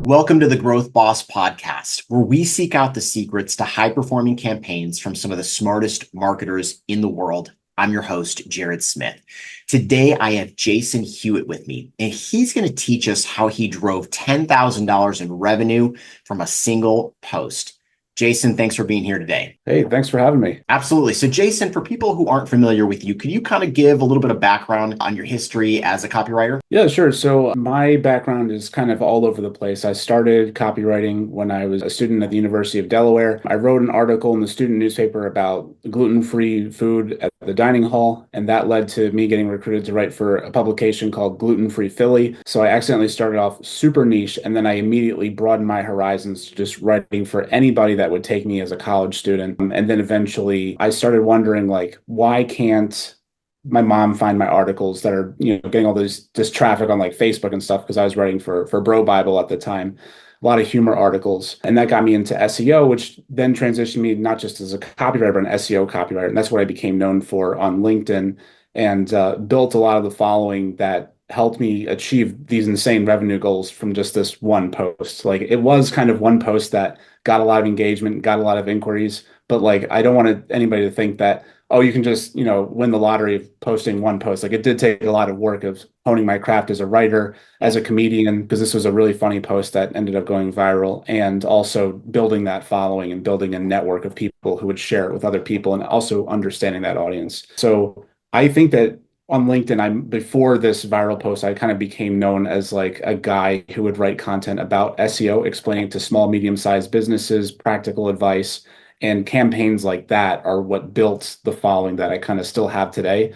Welcome to the Growth Boss podcast, where we seek out the secrets to high performing campaigns from some of the smartest marketers in the world. I'm your host, Jared Smith. Today, I have Jason Hewett with me, and he's going to teach us how he drove $10,000 in revenue from a single post. Jason, thanks for being here today. Hey, thanks for having me. Absolutely. So, Jason, for people who aren't familiar with you, could you kind of give a little bit of background on your history as a copywriter? Yeah, sure. So my background is kind of all over the place. I started copywriting when I was a student at the University of Delaware. I wrote an article in the student newspaper about gluten-free food at the dining hall, and that led to me getting recruited to write for a publication called Gluten Free Philly. So I accidentally started off super niche, and then I immediately broadened my horizons to just writing for anybody that would take me as a college student. And then eventually I started wondering, like, why can't my mom find my articles that are, getting all this traffic on like Facebook and stuff, because I was writing for Bro Bible at the time, a lot of humor articles. And that got me into SEO, which then transitioned me not just as a copywriter, but an SEO copywriter. And that's what I became known for on LinkedIn, and built a lot of the following that helped me achieve these insane revenue goals from just this one post. Like, it was kind of one post that got a lot of engagement, got a lot of inquiries, but like, I don't want anybody to think that, oh, you can just, win the lottery of posting one post. Like, it did take a lot of work of honing my craft as a writer, as a comedian, because this was a really funny post that ended up going viral, and also building that following and building a network of people who would share it with other people, and also understanding that audience. So I think that on LinkedIn, before this viral post, I kind of became known as like a guy who would write content about SEO, explaining to small, medium-sized businesses, practical advice, and campaigns like that are what built the following that I kind of still have today.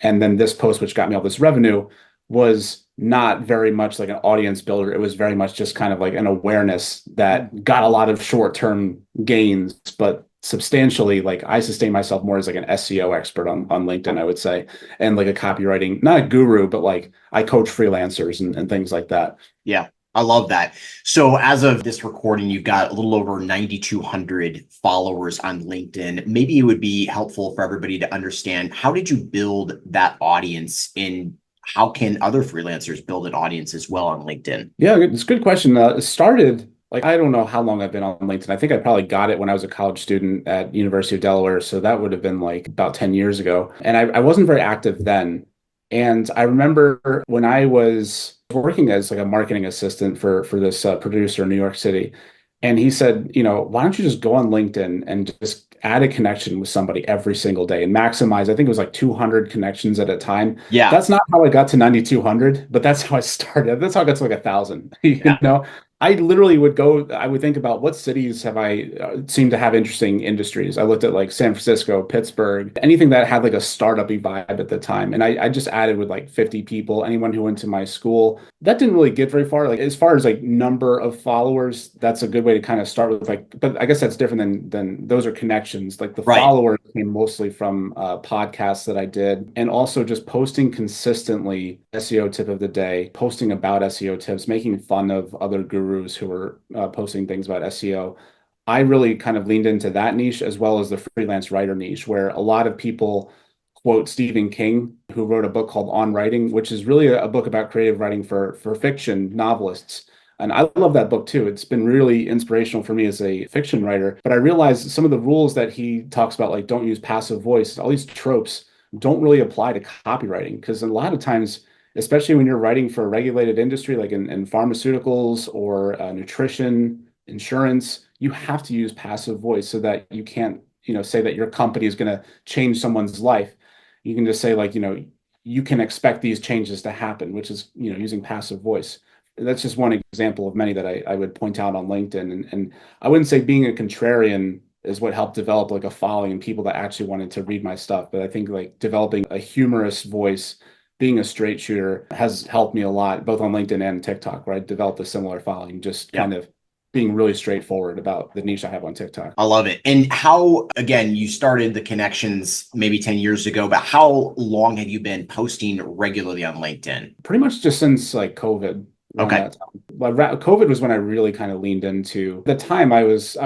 And then this post, which got me all this revenue, was not very much like an audience builder. It was very much just kind of like an awareness that got a lot of short-term gains, but substantially, like, I sustain myself more as like an SEO expert on LinkedIn, I would say, and like a copywriting, not a guru, but like I coach freelancers and things like that. Yeah, I love that. So as of this recording, you've got a little over 9,200 followers on LinkedIn. Maybe it would be helpful for everybody to understand, how did you build that audience, and how can other freelancers build an audience as well on LinkedIn? Yeah, it's a good question. It started, like, I don't know how long I've been on LinkedIn. I think I probably got it when I was a college student at University of Delaware. So that would have been like about 10 years ago. And I wasn't very active then. And I remember when I was working as like a marketing assistant for this producer in New York City. And he said, why don't you just go on LinkedIn and just add a connection with somebody every single day and maximize, I think it was like 200 connections at a time. Yeah. That's not how I got to 9,200, but that's how I started. That's how I got to like 1,000. Yeah. I literally would go, I would think about what cities have I seem to have interesting industries. I looked at like San Francisco, Pittsburgh, anything that had like a startup-y vibe at the time. And I just added with like 50 people, anyone who went to my school. That didn't really get very far. Like, as far as like number of followers, that's a good way to kind of start with, like, but I guess that's different than those are connections. Like, the Right. followers came mostly from podcasts that I did, and also just posting consistently. SEO tip of the day, posting about SEO tips, making fun of other gurus who were posting things about SEO. I really kind of leaned into that niche, as well as the freelance writer niche, where a lot of people quote Stephen King, who wrote a book called On Writing, which is really a book about creative writing for fiction novelists. And I love that book too. It's been really inspirational for me as a fiction writer. But I realized some of the rules that he talks about, like don't use passive voice, all these tropes, don't really apply to copywriting. Because a lot of times, especially when you're writing for a regulated industry, like in pharmaceuticals or nutrition, insurance, you have to use passive voice so that you can't, say that your company is going to change someone's life. You can just say, like, you can expect these changes to happen, which is, using passive voice. That's just one example of many that I would point out on LinkedIn. And I wouldn't say being a contrarian is what helped develop like a following and people that actually wanted to read my stuff. But I think like developing a humorous voice, being a straight shooter, has helped me a lot, both on LinkedIn and TikTok, where I developed a similar following, just Yeah. kind of being really straightforward about the niche I have on TikTok. I love it. And how, again, you started the connections maybe 10 years ago, but how long have you been posting regularly on LinkedIn? Pretty much just since like COVID, around Okay. that time. Like, COVID was when I really kind of leaned into. The time I was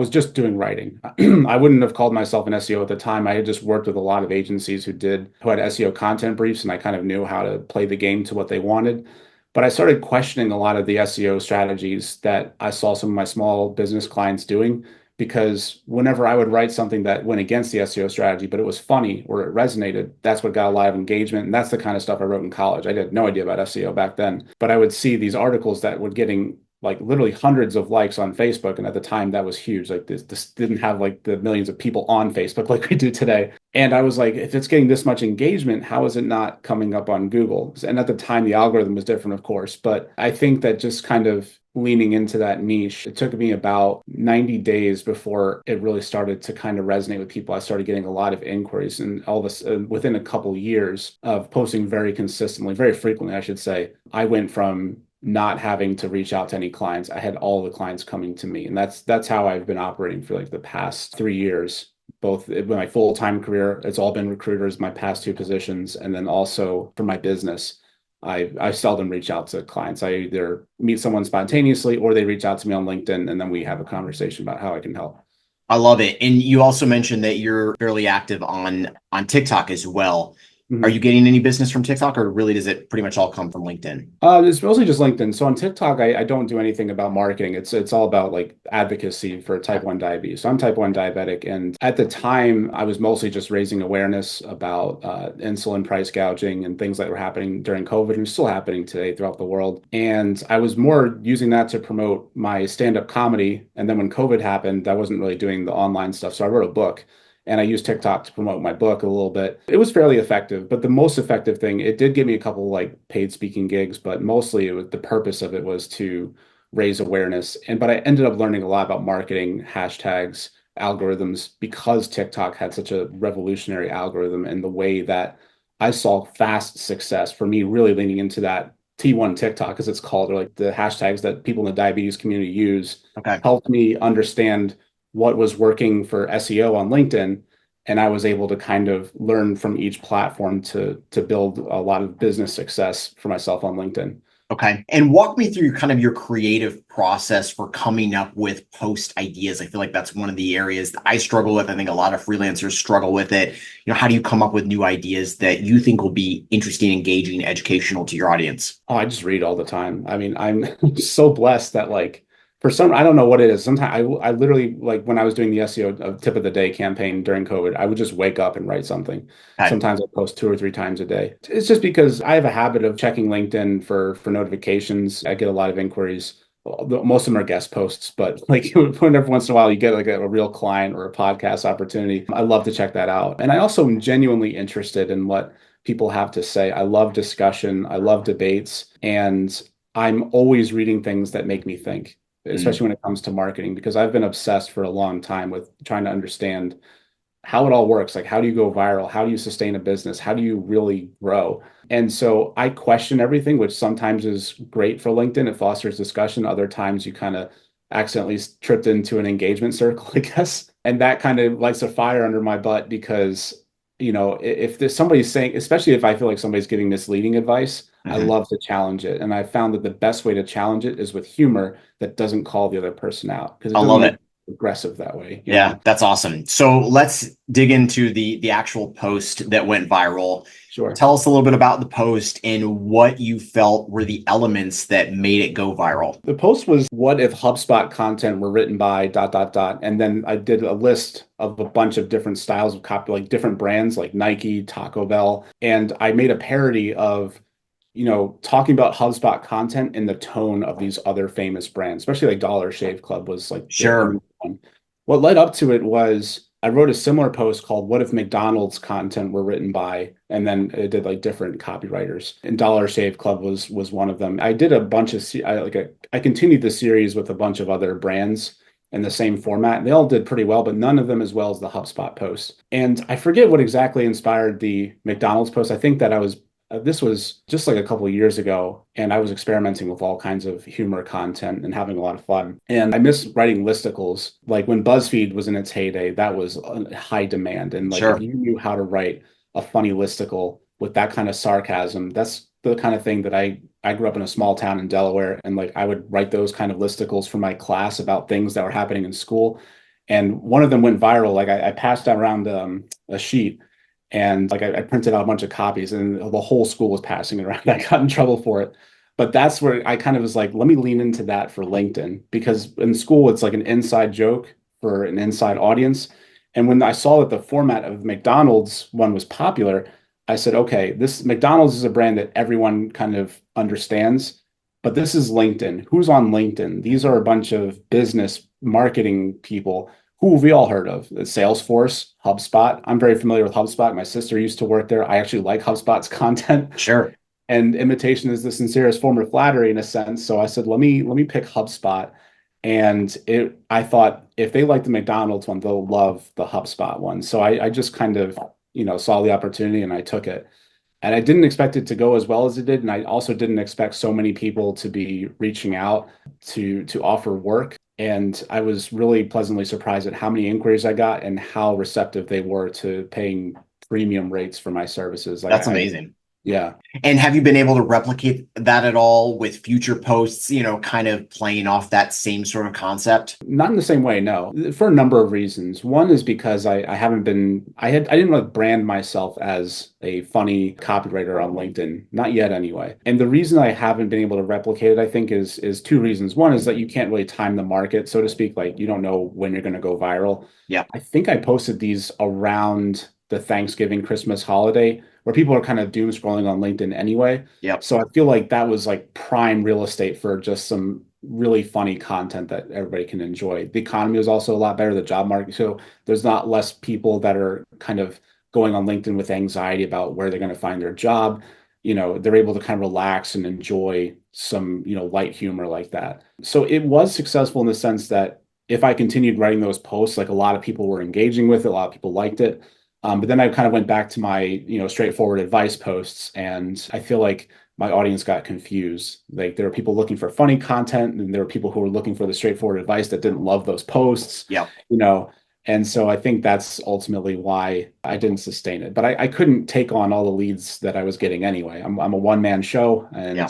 just doing writing. I wouldn't have called myself an SEO at the time. I had just worked with a lot of agencies who had SEO content briefs, and I kind of knew how to play the game to what they wanted. But I started questioning a lot of the SEO strategies that I saw some of my small business clients doing because whenever I would write something that went against the SEO strategy, but it was funny or it resonated, that's what got a lot of engagement. And that's the kind of stuff I wrote in college. I had no idea about SEO back then, but I would see these articles that were getting like literally hundreds of likes on Facebook. And at the time that was huge. Like this didn't have like the millions of people on Facebook like we do today. And I was like, if it's getting this much engagement, how is it not coming up on Google? And at the time, the algorithm was different, of course. But I think that just kind of leaning into that niche, it took me about 90 days before it really started to kind of resonate with people. I started getting a lot of inquiries, and all this within a couple years of posting very consistently, very frequently, I should say, I went from not having to reach out to any clients. I had all the clients coming to me. And that's how I've been operating for like the past 3 years. Both in my full-time career, it's all been recruiters, my past two positions, and then also for my business, I seldom reach out to clients. I either meet someone spontaneously or they reach out to me on LinkedIn, and then we have a conversation about how I can help. I love it. And you also mentioned that you're fairly active on TikTok as well. Are Mhm. you getting any business from TikTok, or really does it pretty much all come from LinkedIn? It's mostly just LinkedIn. So on TikTok, I don't do anything about marketing. It's all about like advocacy for type 1 diabetes. So I'm type 1 diabetic. And at the time, I was mostly just raising awareness about insulin price gouging and things that were happening during COVID and still happening today throughout the world. And I was more using that to promote my stand-up comedy. And then when COVID happened, I wasn't really doing the online stuff. So I wrote a book. And I used TikTok to promote my book a little bit. It was fairly effective, but the most effective thing, it did give me a couple like paid speaking gigs, but mostly it was the purpose of it was to raise awareness. But I ended up learning a lot about marketing, hashtags, algorithms, because TikTok had such a revolutionary algorithm and the way that I saw fast success for me really leaning into that T1 TikTok, as it's called, or like the hashtags that people in the diabetes community use, Okay. helped me understand what was working for SEO on LinkedIn. And I was able to kind of learn from each platform to build a lot of business success for myself on LinkedIn. Okay. And walk me through kind of your creative process for coming up with post ideas. I feel like that's one of the areas that I struggle with. I think a lot of freelancers struggle with it. How do you come up with new ideas that you think will be interesting, engaging, educational to your audience? Oh, I just read all the time. I mean, I'm so blessed that like for some, I don't know what it is. Sometimes I literally like when I was doing the SEO tip of the day campaign during COVID, I would just wake up and write something. Okay. Sometimes I post 2 or 3 times a day. It's just because I have a habit of checking LinkedIn for notifications. I get a lot of inquiries. Most of them are guest posts, but like every once in a while you get like a real client or a podcast opportunity. I love to check that out. And I also am genuinely interested in what people have to say. I love discussion. I love debates. And I'm always reading things that make me think, Mm, especially when it comes to marketing, because I've been obsessed for a long time with trying to understand how it all works. Like, how do you go viral? How do you sustain a business? How do you really grow? And so I question everything, which sometimes is great for LinkedIn. It fosters discussion. Other times you kind of accidentally tripped into an engagement circle, I guess. And that kind of lights a fire under my butt because, if there's somebody saying, especially if I feel like somebody's giving misleading advice, I mhm. love to challenge it. And I found that the best way to challenge it is with humor that doesn't call the other person out because it I doesn't love make it. aggressive that way, Yeah, that's awesome. So let's dig into the actual post that went viral. Sure. Tell us a little bit about the post and what you felt were the elements that made it go viral. The post was what if HubSpot content were written by dot dot dot. And then I did a list of a bunch of different styles of copy, like different brands like Nike, Taco Bell. And I made a parody of, talking about HubSpot content in the tone of these other famous brands, especially like Dollar Shave Club was like the Sure. main one. What led up to it was I wrote a similar post called "What if McDonald's content were written by," and then it did like different copywriters. And Dollar Shave Club was one of them. I did a bunch of I continued the series with a bunch of other brands in the same format. They all did pretty well, but none of them as well as the HubSpot post. And I forget what exactly inspired the McDonald's post. I think that this was just like a couple of years ago, and I was experimenting with all kinds of humor content and having a lot of fun. And I miss writing listicles. Like when BuzzFeed was in its heyday, that was a high demand. And like if Sure. you knew how to write a funny listicle with that kind of sarcasm, that's the kind of thing that I grew up in a small town in Delaware, and like I would write those kind of listicles for my class about things that were happening in school. And one of them went viral. Like I passed around a sheet and like I printed out a bunch of copies and the whole school was passing it around. I got in trouble for it. But that's where I kind of was like, let me lean into that for LinkedIn because in school it's like an inside joke for an inside audience. And when I saw that the format of McDonald's one was popular, I said, okay, this McDonald's is a brand that everyone kind of understands, but this is LinkedIn. Who's on LinkedIn? These are a bunch of business marketing people who have we all heard of. Salesforce, HubSpot. I'm very familiar with HubSpot. My sister used to work there. I actually like HubSpot's content. Sure. And imitation is the sincerest form of flattery in a sense. So I said, let me pick HubSpot. And I thought if they like the McDonald's one, they'll love the HubSpot one. So I just kind of, saw the opportunity and I took it. And I didn't expect it to go as well as it did. And I also didn't expect so many people to be reaching out to offer work. And I was really pleasantly surprised at how many inquiries I got and how receptive they were to paying premium rates for my services. That's amazing. Yeah. And have you been able to replicate that at all with future posts, kind of playing off that same sort of concept? Not in the same way, no. For a number of reasons. One is because I didn't like brand myself as a funny copywriter on LinkedIn. Not yet anyway. And the reason I haven't been able to replicate it, I think, is two reasons. One is that you can't really time the market, so to speak. Like you don't know when you're going to go viral. Yeah. I think I posted these around the Thanksgiving, Christmas holiday where people are kind of doom scrolling on LinkedIn anyway. Yep. So I feel like that was like prime real estate for just some really funny content that everybody can enjoy. The economy was also a lot better, the job market. So there's not less people that are kind of going on LinkedIn with anxiety about where they're going to find their job. They're able to kind of relax and enjoy some, light humor like that. So it was successful in the sense that if I continued writing those posts, like a lot of people were engaging with it, a lot of people liked it. But then I kind of went back to my, straightforward advice posts, and I feel like my audience got confused. Like there were people looking for funny content, and there were people who were looking for the straightforward advice that didn't love those posts. Yeah. And so I think that's ultimately why I didn't sustain it. But I couldn't take on all the leads that I was getting anyway. I'm a one-man show, and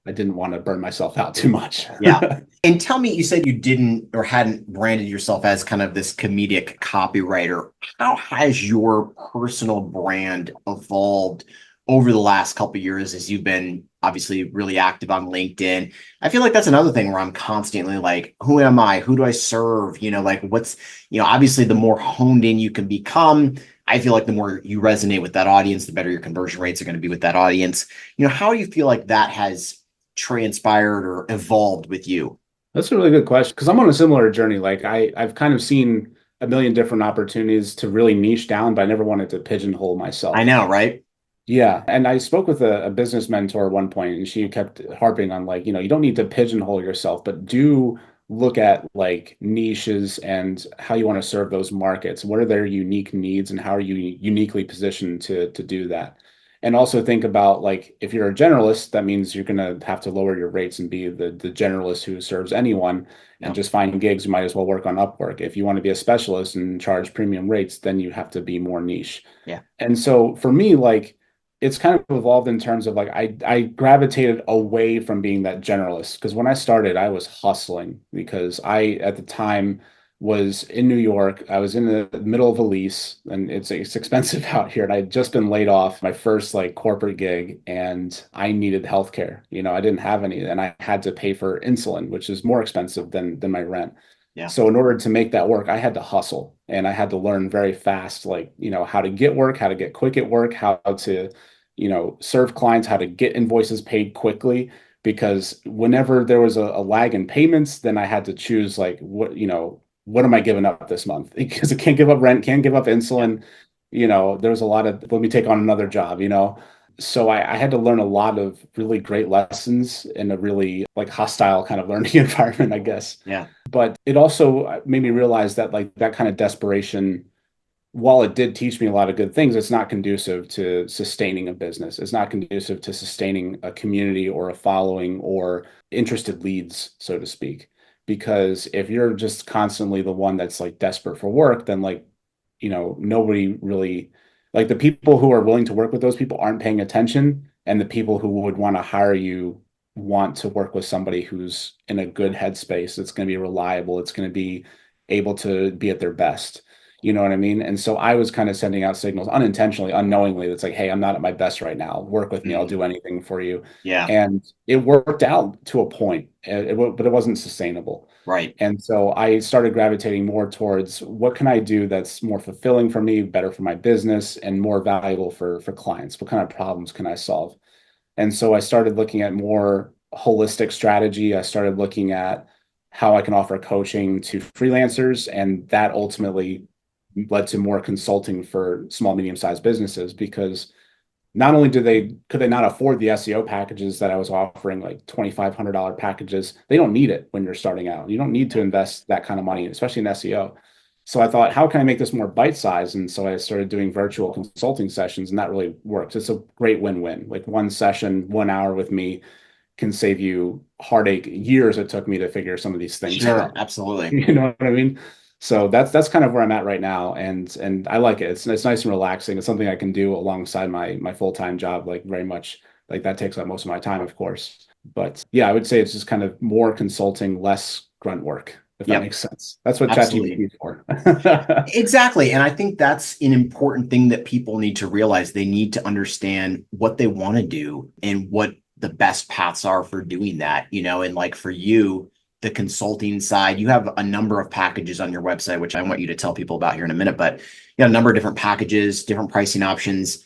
I didn't want to burn myself out too much. Yeah. And tell me, you said you didn't or hadn't branded yourself as kind of this comedic copywriter. How has your personal brand evolved over the last couple of years as you've been obviously really active on LinkedIn? I feel like that's another thing where I'm constantly like, who am I? Who do I serve? Like what's, obviously the more honed in you can become, I feel like the more you resonate with that audience, the better your conversion rates are going to be with that audience. How do you feel like that has transpired or evolved with you? That's a really good question because I'm on a similar journey. Like I've kind of seen a million different opportunities to really niche down, but I never wanted to pigeonhole I myself. know, right? Yeah. And I spoke with a business mentor at one point, and she kept harping on like, you don't need to pigeonhole yourself, but do look at like niches and how you want to serve those markets. What are their unique needs and how are you uniquely positioned to do that? And also think about like if you're a generalist, that means you're going to have to lower your rates and be the generalist who serves anyone and Yeah. just find gigs. You might as well work on Upwork. If you want to be a specialist and charge premium rates, then you have to be more niche. Yeah. And so for me, like it's kind of evolved in terms of like I gravitated away from being that generalist because when I started, I was hustling because I at the time was in New York. I was in the middle of a lease and it's expensive out here. And I'd just been laid off my first like corporate gig and I needed healthcare. I didn't have any and I had to pay for insulin, which is more expensive than my rent. Yeah. So in order to make that work, I had to hustle and I had to learn very fast, like, how to get work, how to get quick at work, how to, serve clients, how to get invoices paid quickly. Because whenever there was a lag in payments, then I had to choose like what am I giving up this month? Because I can't give up rent, can't give up insulin. There's a lot of let me take on another job. So I had to learn a lot of really great lessons in a really like hostile kind of learning environment, I guess. Yeah. But it also made me realize that like that kind of desperation, while it did teach me a lot of good things, it's not conducive to sustaining a business. It's not conducive to sustaining a community or a following or interested leads, so to speak. Because if you're just constantly the one that's like desperate for work, then like, nobody really like the people who are willing to work with those people aren't paying attention. And the people who would want to hire you want to work with somebody who's in a good headspace. It's going to be reliable. It's going to be able to be at their best. You know what I mean? And so I was kind of sending out signals unintentionally, unknowingly. That's like, hey, I'm not at my best right now. Work with me. I'll Mm, do anything for you. yeah, And it worked out to a point, but it wasn't sustainable. right. And so I started gravitating more towards what can I do that's more fulfilling for me, better for my business, and more valuable for clients? What kind of problems can I solve? And so I started looking at more holistic strategy. I started looking at how I can offer coaching to freelancers, and that ultimately led to more consulting for small, medium-sized businesses because not only could they not afford the SEO packages that I was offering, like $2,500 packages, they don't need it when you're starting out. You don't need to invest that kind of money, especially in SEO. So I thought, how can I make this more bite-sized? And so I started doing virtual consulting sessions, and that really works. It's a great win-win. Like one session, 1 hour with me can save you heartache years it took me to figure some of these things Sure, out. absolutely. You know what I mean? So that's kind of where I'm at right now, and I like it. It's nice and relaxing. It's something I can do alongside my full-time job, like very much like that takes up most of my time, of course. But yeah, I would say it's just kind of more consulting, less grunt work, if that Yep, makes sense. That's what absolutely. ChatGPT is for. Exactly. And I think that's an important thing that people need to realize. They need to understand what they want to do and what the best paths are for doing that, and like for you, the consulting side, you have a number of packages on your website, which I want you to tell people about here in a minute, but you have a number of different packages, different pricing options.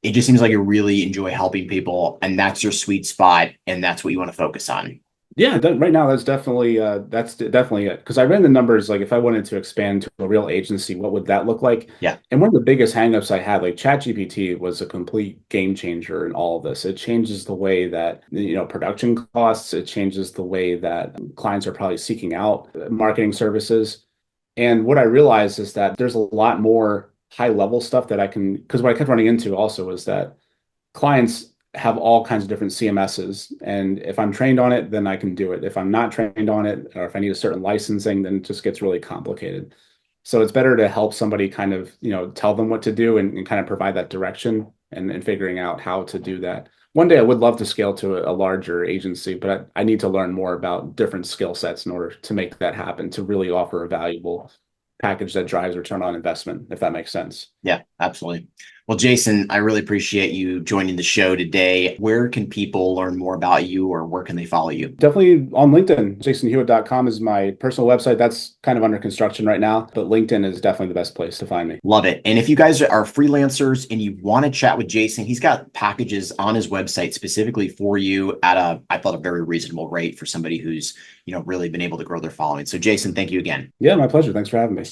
It just seems like you really enjoy helping people and that's your sweet spot and that's what you want to focus on. Yeah, right now that's definitely it. Because I ran the numbers, like if I wanted to expand to a real agency, what would that look like? Yeah, And one of the biggest hangups I had, like ChatGPT was a complete game changer in all of this. It changes the way that, production costs, it changes the way that clients are probably seeking out marketing services. And what I realized is that there's a lot more high level stuff that I can, because what I kept running into also is that clients have all kinds of different CMSs. And if I'm trained on it, then I can do it. If I'm not trained on it, or if I need a certain licensing, then it just gets really complicated. So it's better to help somebody kind of, tell them what to do and kind of provide that direction and figuring out how to do that. One day I would love to scale to a larger agency, but I need to learn more about different skill sets in order to make that happen, to really offer a valuable package that drives return on investment, if that makes sense. yeah, absolutely. Well, Jason, I really appreciate you joining the show today. Where can people learn more about you or where can they follow you? Definitely on LinkedIn. JasonHewett.com is my personal website. That's kind of under construction right now, but LinkedIn is definitely the best place to find me. Love it. And if you guys are freelancers and you want to chat with Jason, he's got packages on his website specifically for you at I thought, a very reasonable rate for somebody who's, really been able to grow their following. So Jason, thank you again. Yeah, my pleasure. Thanks for having me.